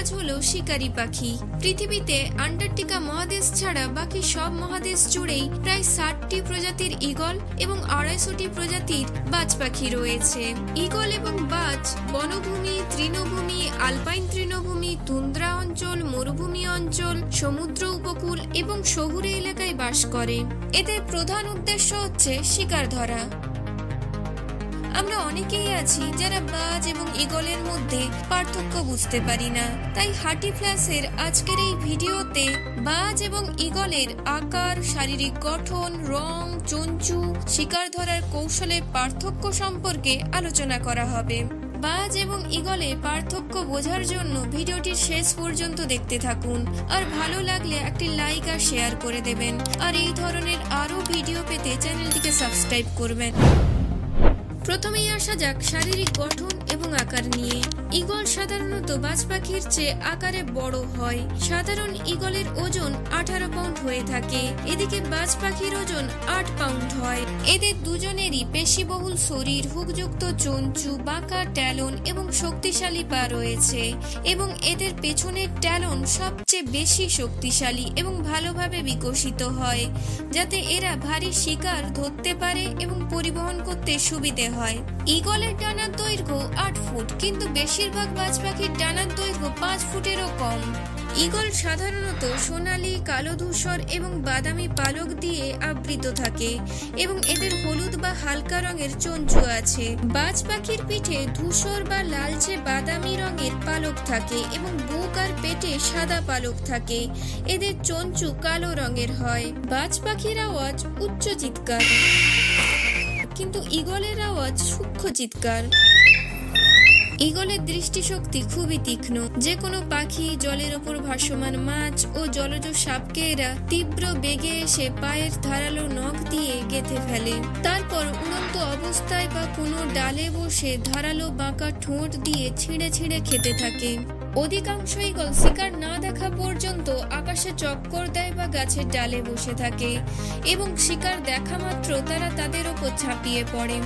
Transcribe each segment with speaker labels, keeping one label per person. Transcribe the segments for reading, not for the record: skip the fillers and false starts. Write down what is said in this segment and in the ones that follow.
Speaker 1: কাজ হলো শিকারী পাখি। পৃথিবীতে আন্টার্কটিকা মহাদেশ ছাড়া বাকি সব মহাদেশ জুড়েই প্রায় 60টি প্রজাতির ঈগল এবং 250টি প্রজাতির বাজ পাখি রয়েছে। ঈগল এবং বাজ বনভূমি, তৃণভূমি, আলপাইন তৃণভূমি, তুন্দ্রা অঞ্চল, মরুভূমি অঞ্চল, সমুদ্র উপকূল এবং শহুরে এলাকায় বাস করে। এদের প্রধান উদ্দেশ্য হচ্ছে শিকার ধরা। আমরা অনেকেই আছি যারা বাজ এবং ঈগলের মধ্যে পার্থক্য বুঝতে পারি না। তাই হার্টি ফ্ল্যাশের আজকের এই ভিডিওতে বাজ এবং ঈগলের আকার, শারীরিক গঠন, রং, চঞ্চু, শিকার ধরার কৌশলের পার্থক্য সম্পর্কে আলোচনা করা হবে। বাজ এবং ঈগলের পার্থক্য বোঝার জন্য ভিডিওটির শেষ পর্যন্ত দেখতে থাকুন। আর ভালো লাগলে একটি লাইক আর শেয়ার করে দেবেন। আর এই ধরনের আরো ভিডিও পেতে চ্যানেলটিকে সাবস্ক্রাইব করবেন। প্রথমেই আসা যাক শারীরিক গঠন এবং আকার নিয়ে। ঈগল সাধারণত বাজ পাখির চেয়ে আকারে বড় হয়। সাধারণ ঈগলের ওজন 18 পাউন্ড হয়ে থাকে, এদিকে বাজ পাখির ওজন 8 পাউন্ড হয়। এদের দুজনেরই পেশিবহুল শরীর, হুকযুক্ত চঞ্চু, বাঁকা ট্যালন এবং শক্তিশালী পা রয়েছে এবং এদের পেছনের ট্যালন সবচেয়ে বেশি শক্তিশালী এবং ভালোভাবে বিকশিত হয়, যাতে এরা ভারী শিকার ধরতে পারে এবং পরিবহন করতে সুবিধে হয়। ঈগলের ডানার দৈর্ঘ্য 8 ফুট, কিন্তু বেশিরভাগ বাজ পাখির ডানার দৈর্ঘ্য 5 ফুটেরও কম। ঈগল সাধারণত সোনালী, কালো ধূসর এবং বাদামি পালক দিয়ে আবৃত থাকে এবং এদের হলুদ বা হালকা রঙের চঞ্চু আছে। বাজ পাখির পিঠে ধূসর বা লালচে বাদামি রঙের পালক থাকে এবং বুক আর পেটে সাদা পালক থাকে। এদের চঞ্চু কালো রঙের হয়। বাজ পাখির আওয়াজ উচ্চ চিৎকার, কিন্তু ঈগলের আওয়াজ সূক্ষ্ম চিৎকার। ঈগলের দৃষ্টিশক্তি খুবই তীক্ষ্ণ। যে কোনো পাখি, জলের ওপর ভাসমান মাছ ও জলজ সাপকে এরা তীব্র বেগে এসে পায়ের ধারালো নখ দিয়ে গেঁথে ফেলে। তারপর উড়ন্ত অবস্থায় বা কোনো ডালে বসে ধারালো বাঁকা ঠোঁট দিয়ে ছিঁড়ে ছিঁড়ে খেতে থাকে। অধিকাংশ ঈগল শিকার না দেখা পর্যন্ত আকাশে চক্কর দেয় বা গাছের ডালে বসে থাকে এবং শিকার দেখা মাত্র তারা তাদের ওপর ঝাঁপিয়ে পড়ে।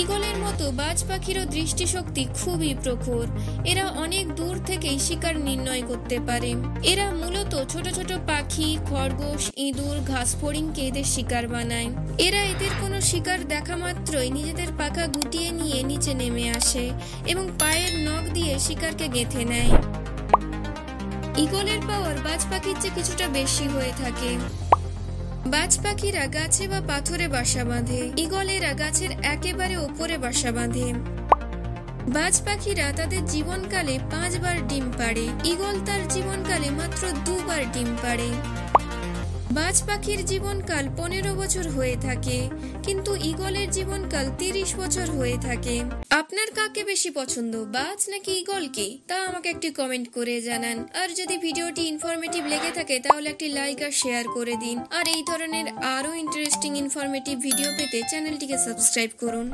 Speaker 1: ঈগলের মতো বাজ পাখিরও দৃষ্টিশক্তি খুবই প্রখর। এরা অনেক দূর থেকেই শিকার নির্ণয় করতে পারে। এরা মূলত ছোট ছোট পাখি, খরগোশ, ইঁদুর, ঘাসফড়িংকে এদের শিকার বানায়। এরা এদের কোনো শিকার দেখা মাত্রই নিজেদের পাখা গুটিয়ে নিয়ে নিচে নেমে আসে এবং পায়ের নখ দিয়ে শিকারকে গেঁথে নেয়। ঈগলের পাওয়ার বাজ পাখির চেয়ে কিছুটা বেশি হয়ে থাকে। বাজ পাখিরা গাছে বা পাথরে বাসা বাঁধে, ঈগলেরা গাছের একেবারে ওপরে বাসা বাঁধে। বাজ পাখিরা তাদের জীবনকালে 5 বার ডিম পাড়ে, ঈগল তার জীবনকালে মাত্র 2 বার ডিম পাড়ে। বাজ পাখির জীবনকাল 15 বছর হয়ে থাকে, কিন্তু ঈগলের জীবনকাল 30 বছর হয়ে থাকে। আপনার কাকে বেশি পছন্দ, বাজ নাকি ঈগলকে, তা আমাকে একটি কমেন্ট করে জানান। আর যদি ভিডিওটি ইনফরমেটিভ লেগে থাকে তাহলে একটি লাইক আর শেয়ার করে দিন। আর এই ধরনের আরো ইন্টারেস্টিং ইনফরমেটিভ ভিডিও পেতে চ্যানেলটিকে সাবস্ক্রাইব করুন।